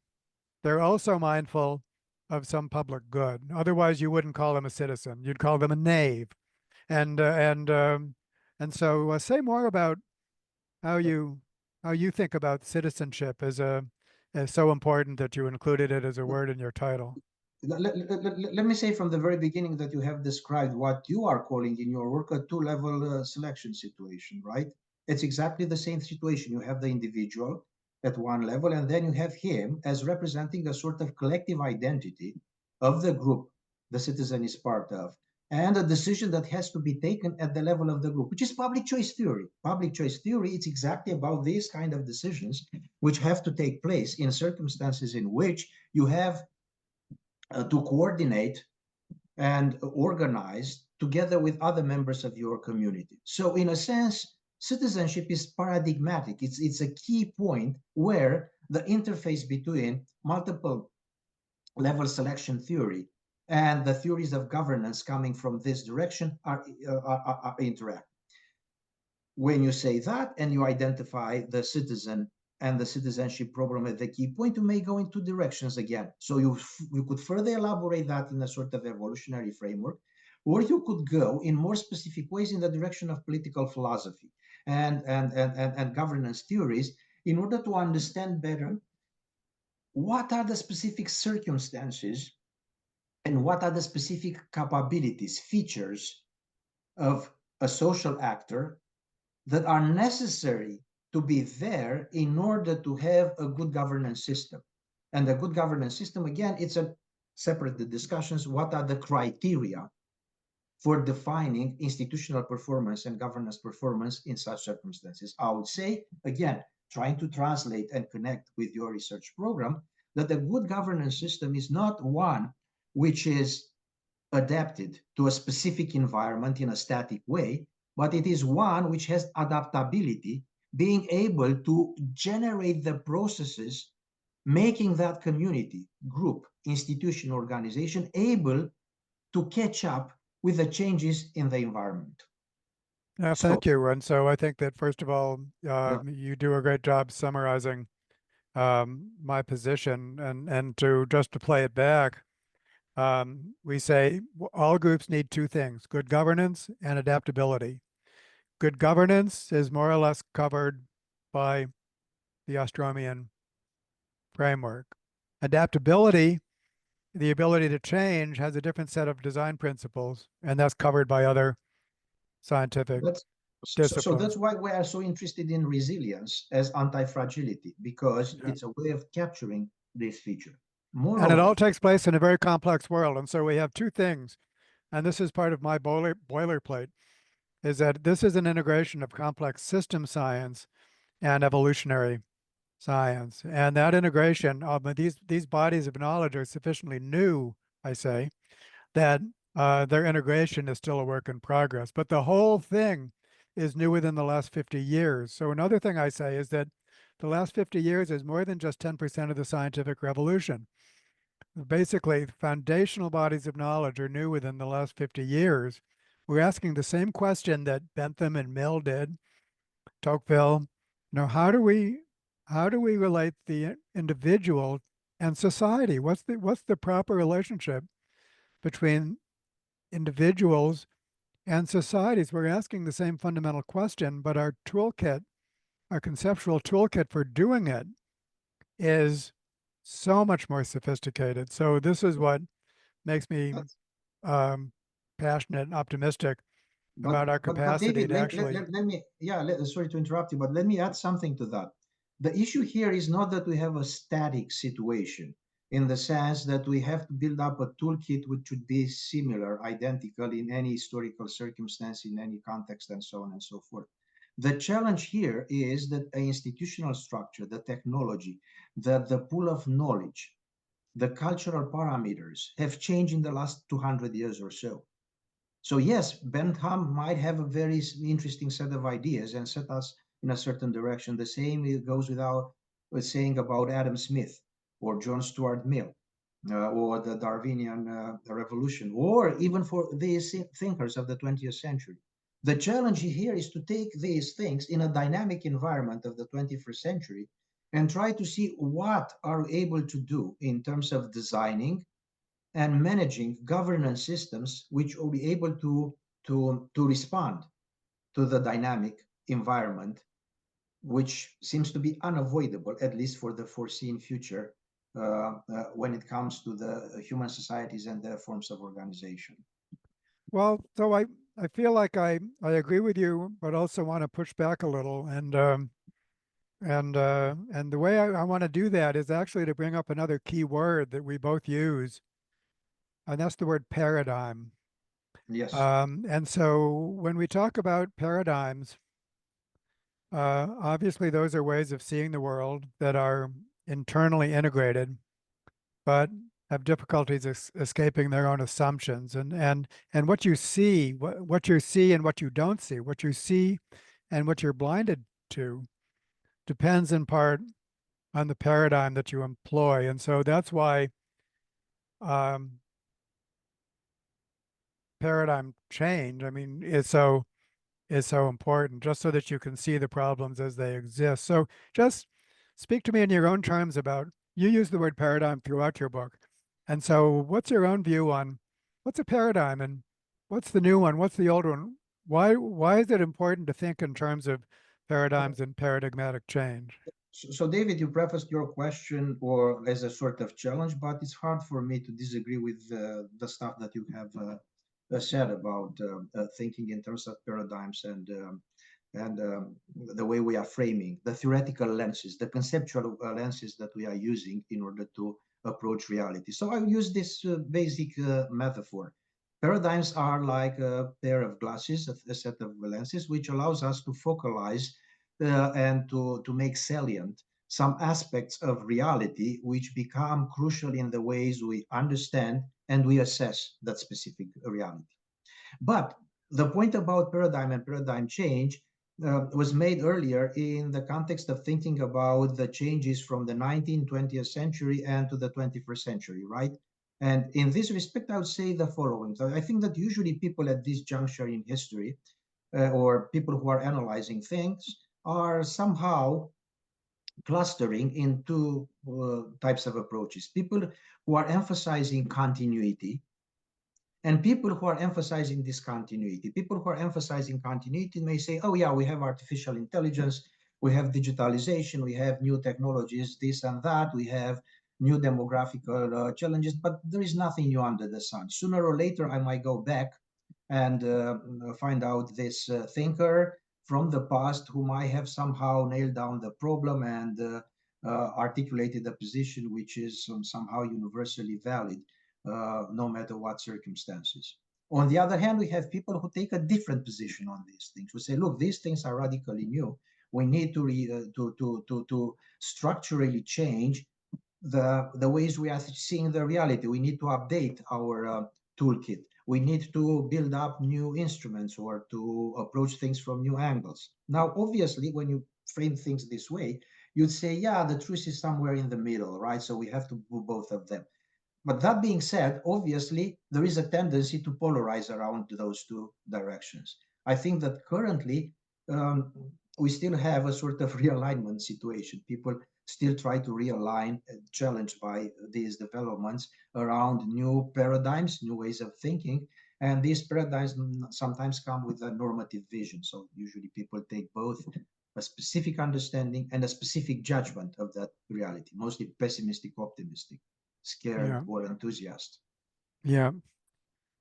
they're also mindful of some public good. Otherwise, you wouldn't call them a citizen. You'd call them a knave. And so say more about how you think about citizenship as so important that you included it as a word in your title. Let me say from the very beginning that you have described what you are calling in your work a two-level selection situation, right? It's exactly the same situation. You have the individual at one level, and then you have him as representing a sort of collective identity of the group the citizen is part of, and a decision that has to be taken at the level of the group, which is public choice theory. Public choice theory, it's exactly about these kind of decisions which have to take place in circumstances in which you have to coordinate and organized together with other members of your community. So in a sense, citizenship is paradigmatic. It's a key point where the interface between multiple level selection theory and the theories of governance coming from this direction are interact. When you say that and you identify the citizen and the citizenship problem at the key point, you may go in two directions again. So you could further elaborate that in a sort of evolutionary framework, or you could go in more specific ways in the direction of political philosophy and governance theories in order to understand better what are the specific circumstances and what are the specific capabilities, features of a social actor that are necessary to be there in order to have a good governance system. And a good governance system, again, it's a separate discussions. What are the criteria for defining institutional performance and governance performance in such circumstances? I would say, again, trying to translate and connect with your research program, that a good governance system is not one which is adapted to a specific environment in a static way, but it is one which has adaptability, being able to generate the processes, making that community, group, institution, organization able to catch up with the changes in the environment. Yeah, So, thank you. And so I think that first of all, yeah, you do a great job summarizing my position, and to play it back, we say all groups need two things: good governance and adaptability. Good governance is more or less covered by the Ostromian framework. Adaptability, the ability to change, has a different set of design principles, and that's covered by other scientific that's so disciplines. that's why we are so interested in resilience as anti-fragility, because Yeah. it's a way of capturing this feature. And it Moreover, all takes place in a very complex world. And so we have two things, and this is part of my boilerplate, is that this is an integration of complex system science and evolutionary science. And that integration of these bodies of knowledge are sufficiently new, I say, that their integration is still a work in progress. But the whole thing is new within the last 50 years. So another thing I say is that the last 50 years is more than just 10% of the scientific revolution. Basically, foundational bodies of knowledge are new within the last 50 years. We're asking the same question that Bentham and Mill did, Tocqueville. How do we relate the individual and society? What's the proper relationship between individuals and societies? We're asking the same fundamental question, but our toolkit, our conceptual toolkit for doing it is so much more sophisticated. So this is what makes me that's, um, passionate and optimistic about our but capacity David, to actually. let me, yeah, sorry to interrupt you, but let me add something to that. The issue here is not that we have a static situation in the sense that we have to build up a toolkit which should be similar, identical in any historical circumstance, in any context, and so on and so forth. The challenge here is that the institutional structure, the technology, the pool of knowledge, the cultural parameters have changed in the last 200 years or so. So yes, Bentham might have a very interesting set of ideas and set us in a certain direction. The same goes without saying about Adam Smith or John Stuart Mill or the Darwinian revolution, or even for these thinkers of the 20th century. The challenge here is to take these things in a dynamic environment of the 21st century and try to see what are we able to do in terms of designing and managing governance systems which will be able to respond to the dynamic environment, which seems to be unavoidable, at least for the foreseen future, when it comes to the human societies and their forms of organization. Well, so I feel like I agree with you, but also want to push back a little. And the way I want to do that is actually to bring up another key word that we both use, and that's the word paradigm. Yes. And so when we talk about paradigms, obviously those are ways of seeing the world that are internally integrated. But have difficulties escaping their own assumptions, and what you see, what you see and what you don't see, what you see and what you're blinded to depends in part on the paradigm that you employ. And so that's why um, paradigm change, I mean, is so important, just so that you can see the problems as they exist. So just speak to me in your own terms about, you use the word paradigm throughout your book. And so what's your own view on what's a paradigm and what's the new one? What's the old one? Why is it important to think in terms of paradigms and paradigmatic change? So, David, you prefaced your question or as a sort of challenge, but it's hard for me to disagree with the stuff that you have said about thinking in terms of paradigms and the way we are framing the theoretical lenses, the conceptual lenses that we are using in order to approach reality. So I use this basic metaphor. Paradigms are like a pair of glasses, a set of lenses, which allows us to focalize and to make salient some aspects of reality which become crucial in the ways we understand and we assess that specific reality. But the point about paradigm and paradigm change was made earlier in the context of thinking about the changes from the 19th, 20th century and to the 21st century, right? And in this respect, I would say the following. So I think that usually people at this juncture in history or people who are analyzing things are somehow clustering into types of approaches. People who are emphasizing continuity and people who are emphasizing discontinuity. People who are emphasizing continuity may say, oh, yeah, we have artificial intelligence, we have digitalization, we have new technologies, this and that, we have new demographical challenges, but there is nothing new under the sun. Sooner or later, I might go back and find out this thinker from the past who might have somehow nailed down the problem and articulated a position which is somehow universally valid, no matter what circumstances. On the other hand, we have people who take a different position on these things, who say, look, these things are radically new. We need to structurally change the ways we are seeing the reality. We need to update our toolkit. We need to build up new instruments or to approach things from new angles. Now, obviously, when you frame things this way, you'd say, yeah, the truth is somewhere in the middle, right? So we have to do both of them. But that being said, obviously, there is a tendency to polarize around those two directions. I think that currently um, we still have a sort of realignment situation. People still try to realign, challenged by these developments around new paradigms, new ways of thinking. And these paradigms sometimes come with a normative vision. So usually people take both a specific understanding and a specific judgment of that reality, mostly pessimistic, optimistic, scared, Yeah, or enthusiast. yeah.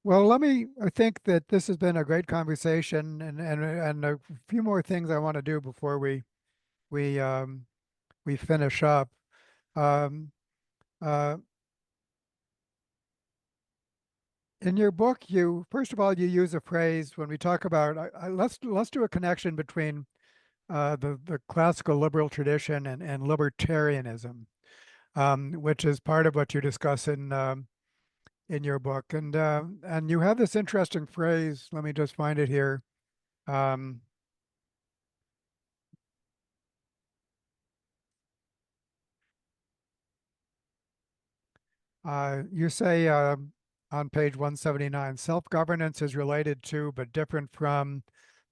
Well, I think that this has been a great conversation, and a few more things I want to do before we we finish up. Um, uh, in your book, you first of all you use a phrase when we talk about let's do a connection between the classical liberal tradition and libertarianism, which is part of what you discuss in your book, and you have this interesting phrase. Let me just find it here. Um, you say on page 179, self-governance is related to but different from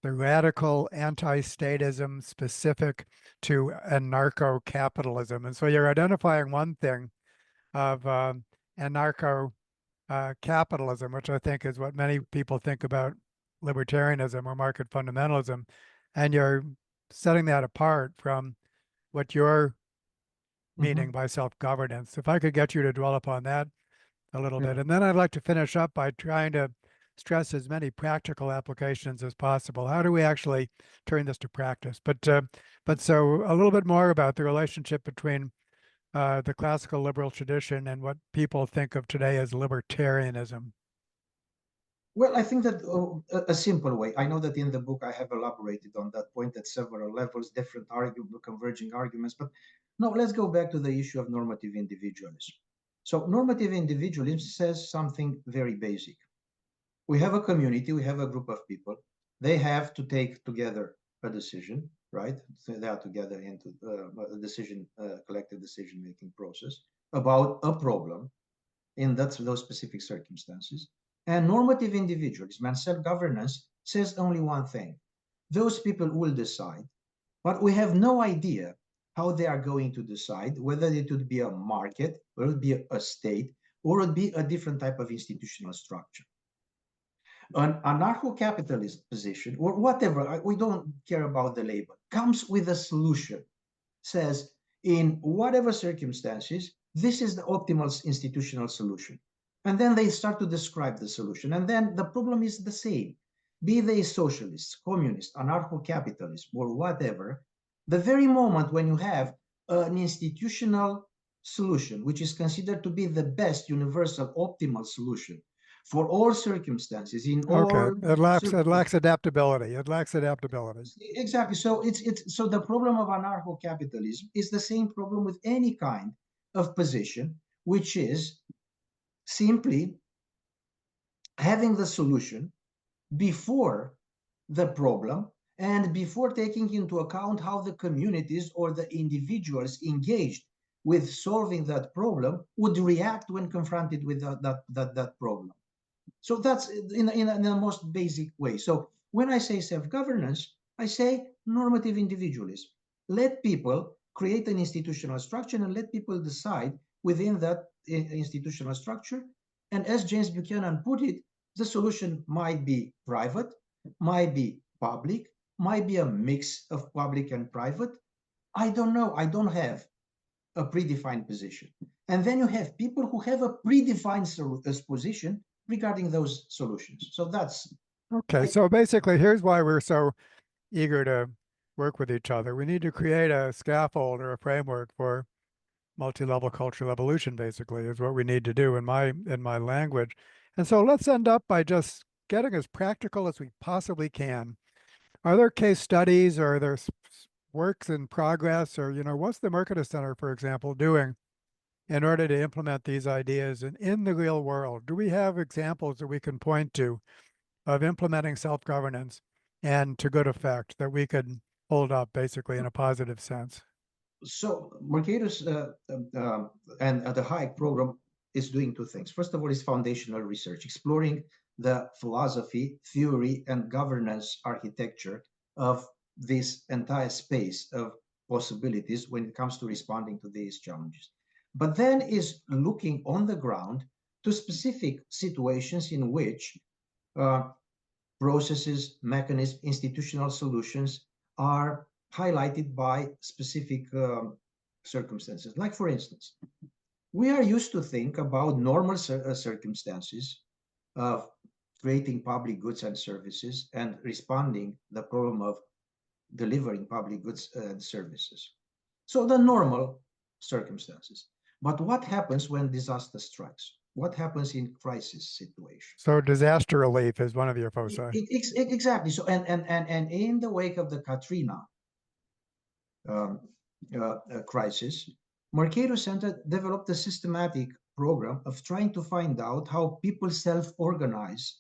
the radical anti-statism specific to anarcho-capitalism. And so you're identifying one thing of anarcho capitalism, which I think is what many people think about libertarianism or market fundamentalism. And you're setting that apart from what you're meaning Mm-hmm. by self-governance. If I could get you to dwell upon that a little Yeah. bit. And then I'd like to finish up by trying to stress as many practical applications as possible. How do we actually turn this to practice? But so a little bit more about the relationship between the classical liberal tradition and what people think of today as libertarianism. Well, I think that a simple way. I know that in the book I have elaborated on that point at several levels, different converging arguments. But no, let's go back to the issue of normative individualism. So normative individualism says something very basic. We have a community, we have a group of people. They have to take together a decision, right? So they are together into a decision, collective decision-making process about a problem in those specific circumstances. And normative individualism and self-governance says only one thing. Those people will decide, but we have no idea how they are going to decide, whether it would be a market, or it would be a state, or it would be a different type of institutional structure. An anarcho-capitalist position, or whatever, we don't care about the label, comes with a solution, says in whatever circumstances, this is the optimal institutional solution. And then they start to describe the solution. And then the problem is the same. Be they socialists, communists, anarcho-capitalists, or whatever, the very moment when you have an institutional solution, which is considered to be the best universal optimal solution for all circumstances, in all it lacks adaptability. It lacks adaptability. Exactly. So so the problem of anarcho-capitalism is the same problem with any kind of position, which is simply having the solution before the problem and before taking into account how the communities or the individuals engaged with solving that problem would react when confronted with that problem. So that's in the most basic way. So when I say self-governance, I say normative individualism. Let people create an institutional structure and let people decide within that institutional structure. And as James Buchanan put it, the solution might be private, might be public, might be a mix of public and private. I don't know. I don't have a predefined position. And then you have people who have a predefined position regarding those solutions. So that's okay. So basically, here's why we're so eager to work with each other. We need to create a scaffold or a framework for multi-level cultural evolution, basically, is what we need to do in my language. And so let's end up by just getting as practical as we possibly can. Are there case studies, or are there works in progress, or, what's the Mercatus Center, for example, doing in order to implement these ideas in the real world? Do we have examples that we can point to of implementing self-governance and to good effect that we could hold up basically in a positive sense? So Mercatus and the Hayek program is doing two things. First of all, is foundational research, exploring the philosophy, theory, and governance architecture of this entire space of possibilities when it comes to responding to these challenges. But then is looking on the ground to specific situations in which processes, mechanisms, institutional solutions are highlighted by specific circumstances. Like, for instance, we are used to think about normal circumstances of creating public goods and services and responding the problem of delivering public goods and services. So the normal circumstances. But what happens when disaster strikes? What happens in crisis situations? So disaster relief is one of your foci. Exactly. So and in the wake of the Katrina crisis, Mercatus Center developed a systematic program of trying to find out how people self-organize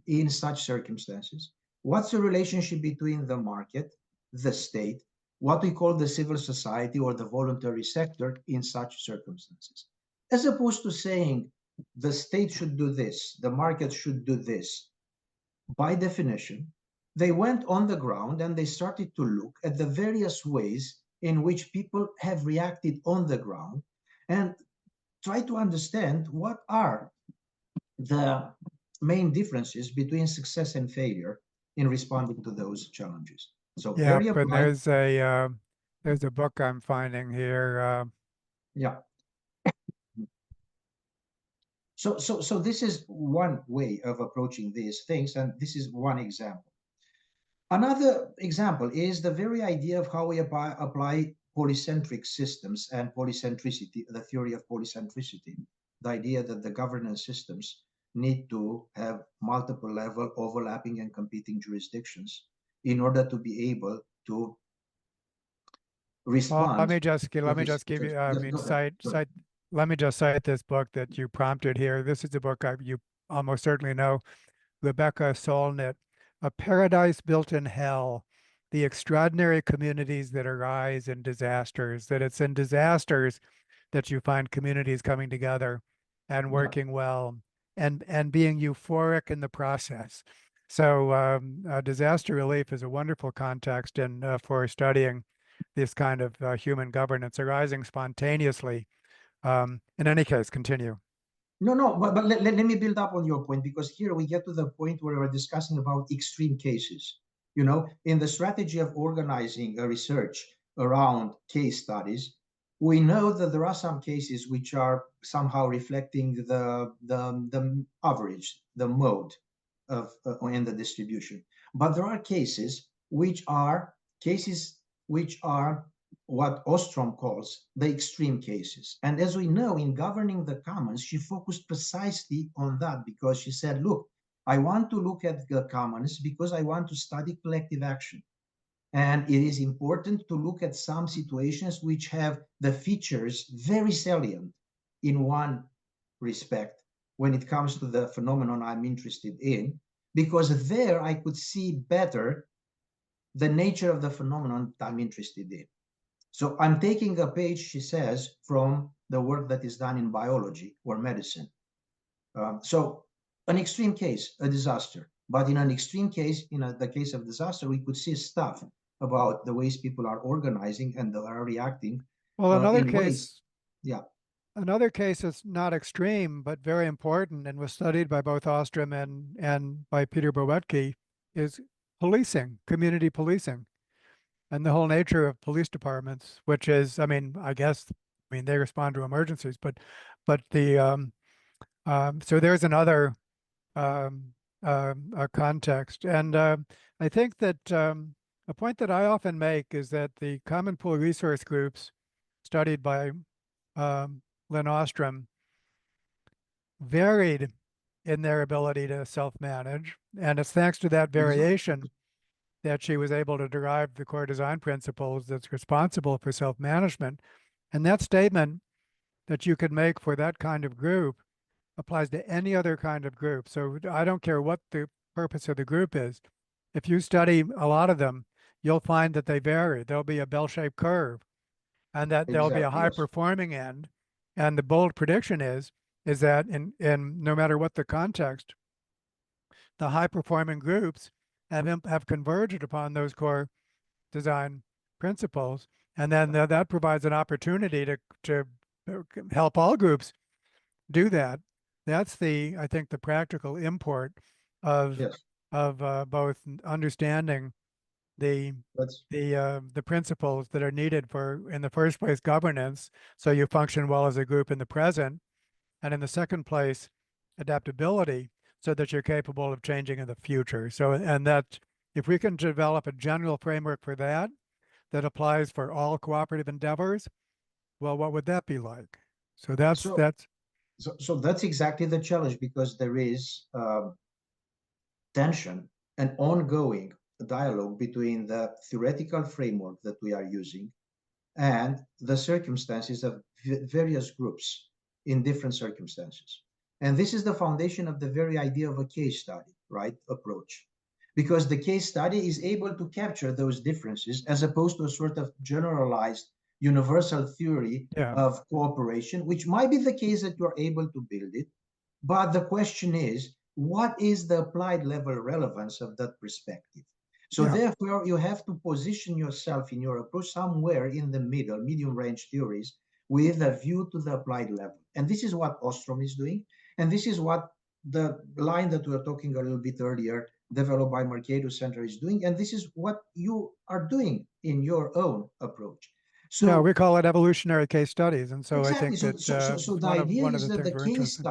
in such circumstances. What's the relationship between the market, the state, what we call the civil society or the voluntary sector in such circumstances? As opposed to saying the state should do this, the market should do this. By definition, they went on the ground and they started to look at the various ways in which people have reacted on the ground and try to understand what are the main differences between success and failure in responding to those challenges. So yeah, very but applied. there's a book I'm finding here. Yeah. So this is one way of approaching these things, and this is one example. Another example is the very idea of how we apply polycentric systems and polycentricity, the theory of polycentricity, the idea that the governance systems need to have multiple level overlapping and competing jurisdictions in order to be able to respond. Well, let me just give you, let me just cite this book that you prompted here. This is a book you almost certainly know, Rebecca Solnit, A Paradise Built in Hell, The Extraordinary Communities That Arise in Disasters, that it's in disasters that you find communities coming together and Yeah. working well and being euphoric in the process. So disaster relief is a wonderful context for studying this kind of human governance arising spontaneously. In any case, continue. No, but let me build up on your point, because here we get to the point where we're discussing about extreme cases. You know, in the strategy of organizing a research around case studies, we know that there are some cases which are somehow reflecting the average, the mode of in the distribution. But there are cases which are what Ostrom calls the extreme cases. And as we know, in governing the commons, she focused precisely on that, because she said, look, I want to look at the commons because I want to study collective action. And it is important to look at some situations which have the features very salient in one respect when it comes to the phenomenon I'm interested in, because there I could see better the nature of the phenomenon I'm interested in. So I'm taking a page, she says, from the work that is done in biology or medicine. So an extreme case, a disaster. But in an extreme case, in the case of disaster, we could see stuff about the ways people are organizing and they are reacting Well, in ways. Yeah. another case is not extreme, but very important and was studied by both Ostrom and by Peter Boetke is policing, community policing, and the whole nature of police departments, which is, I mean, they respond to emergencies, but so there's another um, a context. And I think that a point that I often make is that the common pool resource groups studied by Lynn Ostrom varied in their ability to self-manage. And it's thanks to that variation that she was able to derive the core design principles that's responsible for self-management. And that statement that you could make for that kind of group applies to any other kind of group. So I don't care what the purpose of the group is. If you study a lot of them, you'll find that they vary. There'll be a bell-shaped curve, and that there'll be a Exactly. Yes. high-performing end. And the bold prediction is that in no matter what the context, the high-performing groups have converged upon those core design principles, and then that provides an opportunity to help all groups do that. That's I think, the practical import of Yes. Both understanding the That's the principles that are needed for, in the first place, governance, so you function well as a group in the present, and in the second place, adaptability, so that you're capable of changing in the future. So, and that if we can develop a general framework for that applies for all cooperative endeavors, well, what would that be like? So that's so. So that's exactly the challenge, because there is tension and ongoing dialogue between the theoretical framework that we are using and the circumstances of various groups in different circumstances. And this is the foundation of the very idea of a case study, right? Approach. Because the case study is able to capture those differences as opposed to a sort of generalized universal theory yeah, of cooperation, which might be the case that you're able to build it. But the question is, what is the applied level relevance of that perspective? So yeah. therefore, you have to position yourself in your approach somewhere in the middle, medium range theories, with a view to the applied level. And this is what Ostrom is doing. And this is what the line that we were talking a little bit earlier, developed by Mercatus Center, is doing. And this is what you are doing in your own approach. Yeah, we So call it evolutionary case studies, and so I exactly. think So, that so the one of idea is the that things we're interested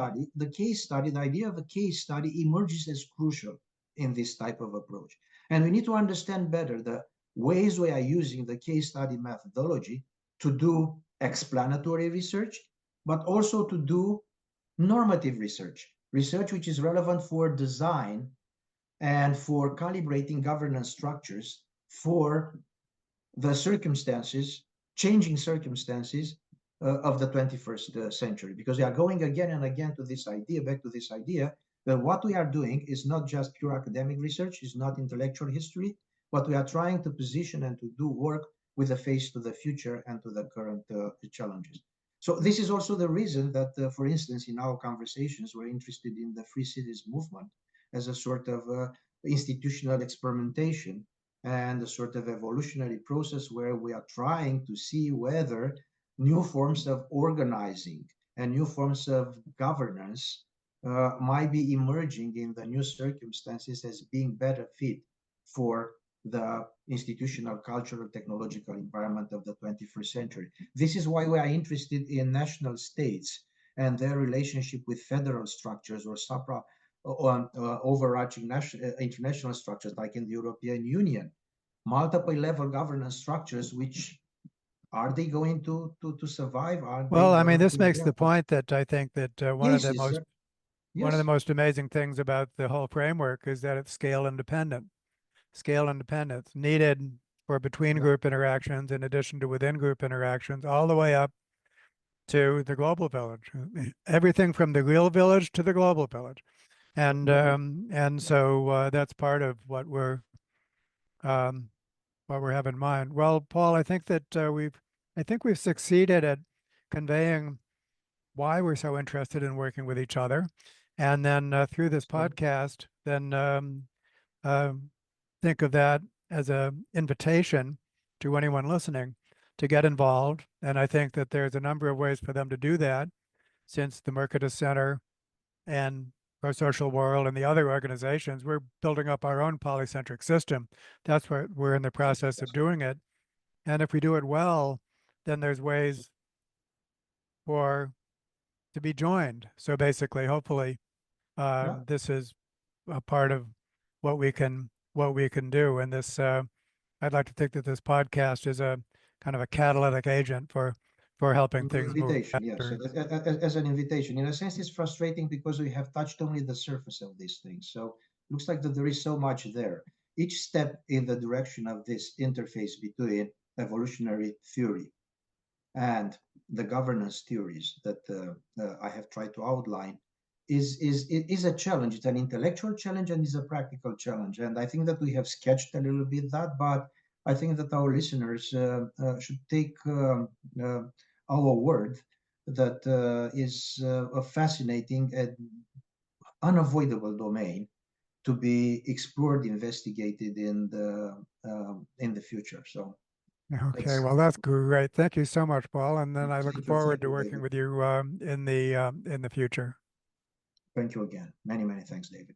in. the idea of a case study emerges as crucial in this type of approach. And we need to understand better the ways we are using the case study methodology to do explanatory research, but also to do normative research, research which is relevant for design and for calibrating governance structures for the circumstances, changing circumstances of the 21st century, because we are going again and again to this idea, back to this idea that what we are doing is not just pure academic research, is not intellectual history, but we are trying to position and to do work with a face to the future and to the current challenges. So this is also the reason that, for instance, in our conversations, we're interested in the free cities movement as a sort of institutional experimentation and a sort of evolutionary process where we are trying to see whether new forms of organizing and new forms of governance might be emerging in the new circumstances as being better fit for the institutional, cultural, technological environment of the 21st century. This is why we are interested in national states and their relationship with federal structures or overarching international structures like in the European Union. Multiple level governance structures, which are they going to survive? Are Well, they I mean, going this to makes the adapt? point that I think that one of Yes, the yes, most sir. one of the Yes. most amazing things about the whole framework is that it's scale independent. Scale independence needed for between Yeah. group interactions in addition to within group interactions, all the way up to the global village. Everything from the real village to the global village. And so that's part of what we're having in mind. Well, Paul, I think that we've succeeded at conveying why we're so interested in working with each other, and then through this podcast, then think of that as an invitation to anyone listening to get involved. And I think that there's a number of ways for them to do that, since the Mercatus Center and our social world and the other organizations, we're building up our own polycentric system. That's what we're in the process of doing it. And if we do it well, then there's ways for to be joined. So basically, hopefully, Yeah. this is a part of what we can do. And this, I'd like to think that this podcast is a kind of a catalytic agent for helping An things move invitation, yes. faster. As an invitation. In a sense, it's frustrating because we have touched only the surface of these things. So looks like that there is so much there. Each step in the direction of this interface between evolutionary theory and the governance theories that I have tried to outline is a challenge. It's an intellectual challenge and is a practical challenge. And I think that we have sketched a little bit that, but I think that our listeners should take our word that is a fascinating and unavoidable domain to be explored, investigated in the future. So Okay, that's well, that's great. Thank you so much, Paul. And then I look forward thank to you, working David. with you in the future. Thank you again. Many, many thanks, David.